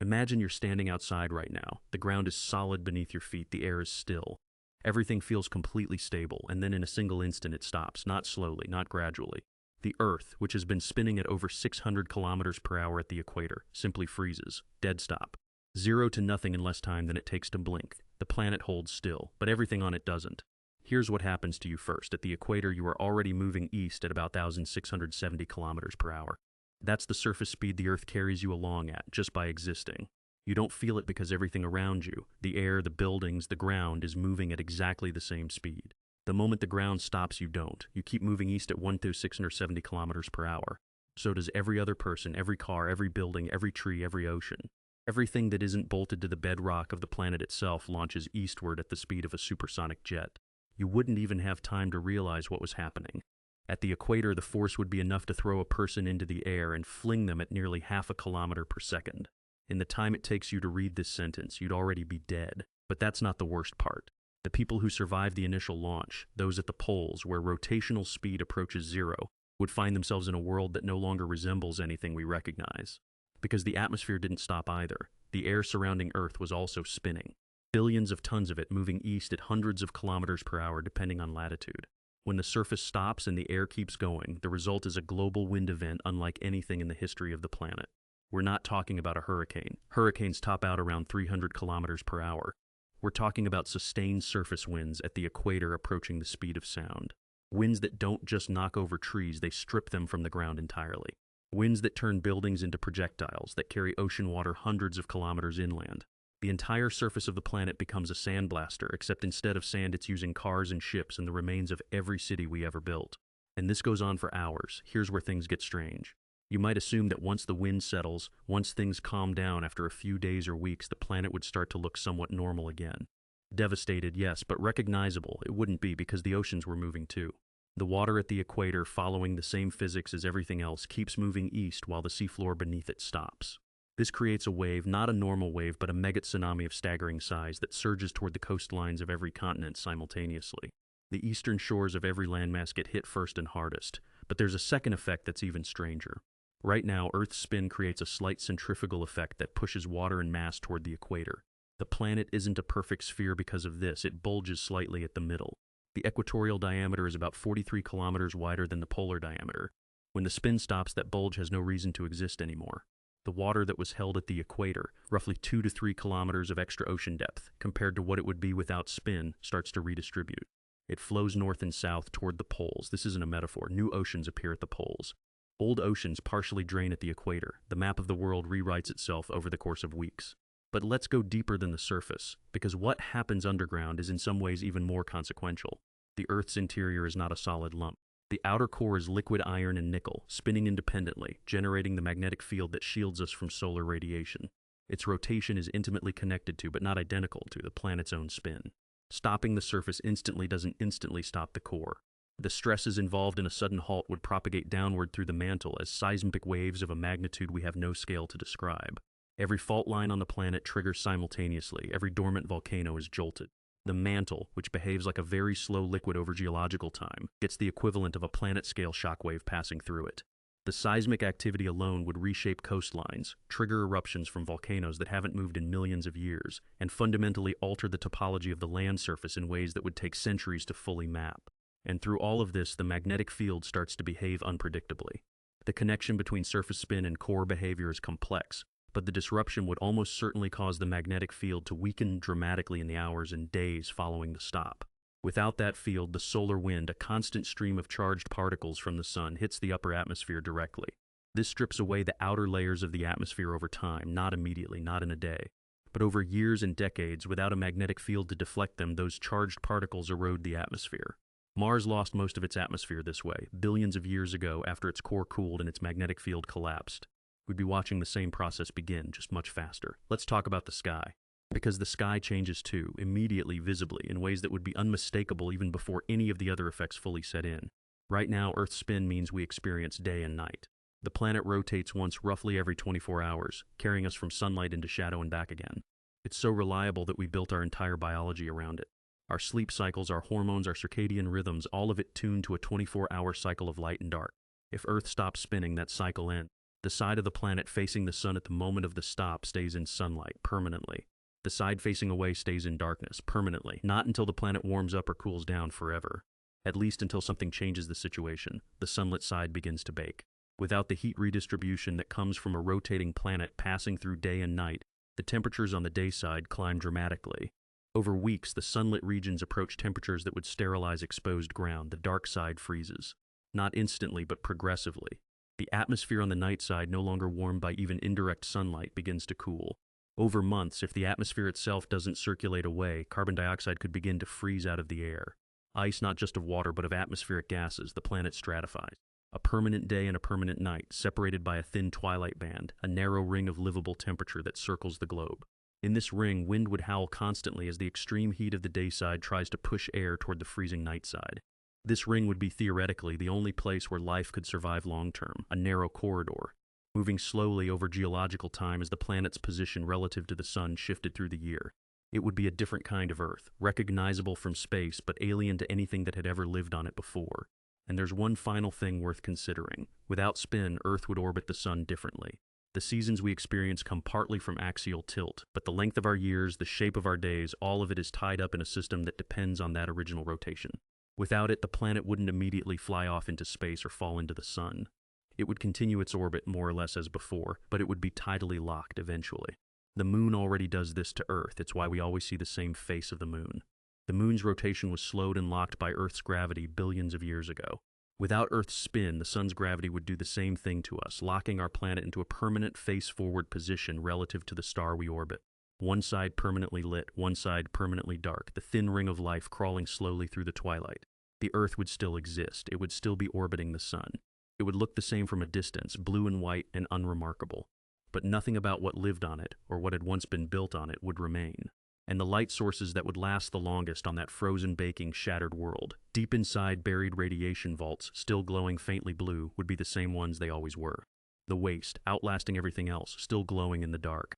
Imagine you're standing outside right now. The ground is solid beneath your feet, the air is still. Everything feels completely stable, and then in a single instant it stops, not slowly, not gradually. The Earth, which has been spinning at over 600 kilometers per hour at the equator, simply freezes. Dead stop. 0 to nothing in less time than it takes to blink. The planet holds still, but everything on it doesn't. Here's what happens to you first. At the equator, you are already moving east at about 1,670 kilometers per hour. That's the surface speed the Earth carries you along at, just by existing. You don't feel it because everything around you, the air, the buildings, the ground, is moving at exactly the same speed. The moment the ground stops, you don't. You keep moving east at 1,670 kilometers per hour. So does every other person, every car, every building, every tree, every ocean. Everything that isn't bolted to the bedrock of the planet itself launches eastward at the speed of a supersonic jet. You wouldn't even have time to realize what was happening. At the equator, the force would be enough to throw a person into the air and fling them at nearly half a kilometer per second. In the time it takes you to read this sentence, you'd already be dead. But that's not the worst part. The people who survived the initial launch, those at the poles where rotational speed approaches 0, would find themselves in a world that no longer resembles anything we recognize. Because the atmosphere didn't stop either. The air surrounding Earth was also spinning. Billions of tons of it moving east at hundreds of kilometers per hour depending on latitude. When the surface stops and the air keeps going, the result is a global wind event unlike anything in the history of the planet. We're not talking about a hurricane. Hurricanes top out around 300 kilometers per hour. We're talking about sustained surface winds at the equator approaching the speed of sound. Winds that don't just knock over trees, they strip them from the ground entirely. Winds that turn buildings into projectiles, that carry ocean water hundreds of kilometers inland. The entire surface of the planet becomes a sandblaster, except instead of sand it's using cars and ships and the remains of every city we ever built. And this goes on for hours. Here's where things get strange. You might assume that once the wind settles, once things calm down after a few days or weeks, the planet would start to look somewhat normal again. Devastated, yes, but recognizable it wouldn't be because the oceans were moving too. The water at the equator, following the same physics as everything else, keeps moving east while the seafloor beneath it stops. This creates a wave, not a normal wave, but a mega-tsunami of staggering size that surges toward the coastlines of every continent simultaneously. The eastern shores of every landmass get hit first and hardest, but there's a second effect that's even stranger. Right now, Earth's spin creates a slight centrifugal effect that pushes water and mass toward the equator. The planet isn't a perfect sphere because of this, it bulges slightly at the middle. The equatorial diameter is about 43 kilometers wider than the polar diameter. When the spin stops, that bulge has no reason to exist anymore. The water that was held at the equator, roughly 2 to 3 kilometers of extra ocean depth, compared to what it would be without spin, starts to redistribute. It flows north and south toward the poles. This isn't a metaphor. New oceans appear at the poles. Old oceans partially drain at the equator. The map of the world rewrites itself over the course of weeks. But let's go deeper than the surface, because what happens underground is in some ways even more consequential. The Earth's interior is not a solid lump. The outer core is liquid iron and nickel, spinning independently, generating the magnetic field that shields us from solar radiation. Its rotation is intimately connected to, but not identical to, the planet's own spin. Stopping the surface instantly doesn't instantly stop the core. The stresses involved in a sudden halt would propagate downward through the mantle as seismic waves of a magnitude we have no scale to describe. Every fault line on the planet triggers simultaneously. Every dormant volcano is jolted. The mantle, which behaves like a very slow liquid over geological time, gets the equivalent of a planet-scale shockwave passing through it. The seismic activity alone would reshape coastlines, trigger eruptions from volcanoes that haven't moved in millions of years, and fundamentally alter the topology of the land surface in ways that would take centuries to fully map. And through all of this, the magnetic field starts to behave unpredictably. The connection between surface spin and core behavior is complex, but the disruption would almost certainly cause the magnetic field to weaken dramatically in the hours and days following the stop. Without that field, the solar wind, a constant stream of charged particles from the sun, hits the upper atmosphere directly. This strips away the outer layers of the atmosphere over time, not immediately, not in a day. But over years and decades, without a magnetic field to deflect them, those charged particles erode the atmosphere. Mars lost most of its atmosphere this way, billions of years ago after its core cooled and its magnetic field collapsed. We'd be watching the same process begin, just much faster. Let's talk about the sky. Because the sky changes too, immediately, visibly, in ways that would be unmistakable even before any of the other effects fully set in. Right now, Earth's spin means we experience day and night. The planet rotates once roughly every 24 hours, carrying us from sunlight into shadow and back again. It's so reliable that we built our entire biology around it. Our sleep cycles, our hormones, our circadian rhythms, all of it tuned to a 24-hour cycle of light and dark. If Earth stops spinning, that cycle ends. The side of the planet facing the sun at the moment of the stop stays in sunlight permanently. The side facing away stays in darkness permanently, not until the planet warms up or cools down forever. At least until something changes the situation, the sunlit side begins to bake. Without the heat redistribution that comes from a rotating planet passing through day and night, the temperatures on the day side climb dramatically. Over weeks, the sunlit regions approach temperatures that would sterilize exposed ground. The dark side freezes. Not instantly, but progressively. The atmosphere on the night side, no longer warmed by even indirect sunlight, begins to cool. Over months, if the atmosphere itself doesn't circulate away, carbon dioxide could begin to freeze out of the air. Ice not just of water, but of atmospheric gases, the planet stratifies. A permanent day and a permanent night, separated by a thin twilight band, a narrow ring of livable temperature that circles the globe. In this ring, wind would howl constantly as the extreme heat of the day side tries to push air toward the freezing night side. This ring would be theoretically the only place where life could survive long-term, a narrow corridor, moving slowly over geological time as the planet's position relative to the sun shifted through the year. It would be a different kind of Earth, recognizable from space but alien to anything that had ever lived on it before. And there's one final thing worth considering. Without spin, Earth would orbit the sun differently. The seasons we experience come partly from axial tilt, but the length of our years, the shape of our days, all of it is tied up in a system that depends on that original rotation. Without it, the planet wouldn't immediately fly off into space or fall into the sun. It would continue its orbit more or less as before, but it would be tidally locked eventually. The moon already does this to Earth. It's why we always see the same face of the moon. The moon's rotation was slowed and locked by Earth's gravity billions of years ago. Without Earth's spin, the sun's gravity would do the same thing to us, locking our planet into a permanent face-forward position relative to the star we orbit. One side permanently lit, one side permanently dark, the thin ring of life crawling slowly through the twilight. The Earth would still exist. It would still be orbiting the sun. It would look the same from a distance, blue and white and unremarkable. But nothing about what lived on it, or what had once been built on it, would remain. And the light sources that would last the longest on that frozen, baking, shattered world, deep inside buried radiation vaults, still glowing faintly blue, would be the same ones they always were. The waste, outlasting everything else, still glowing in the dark.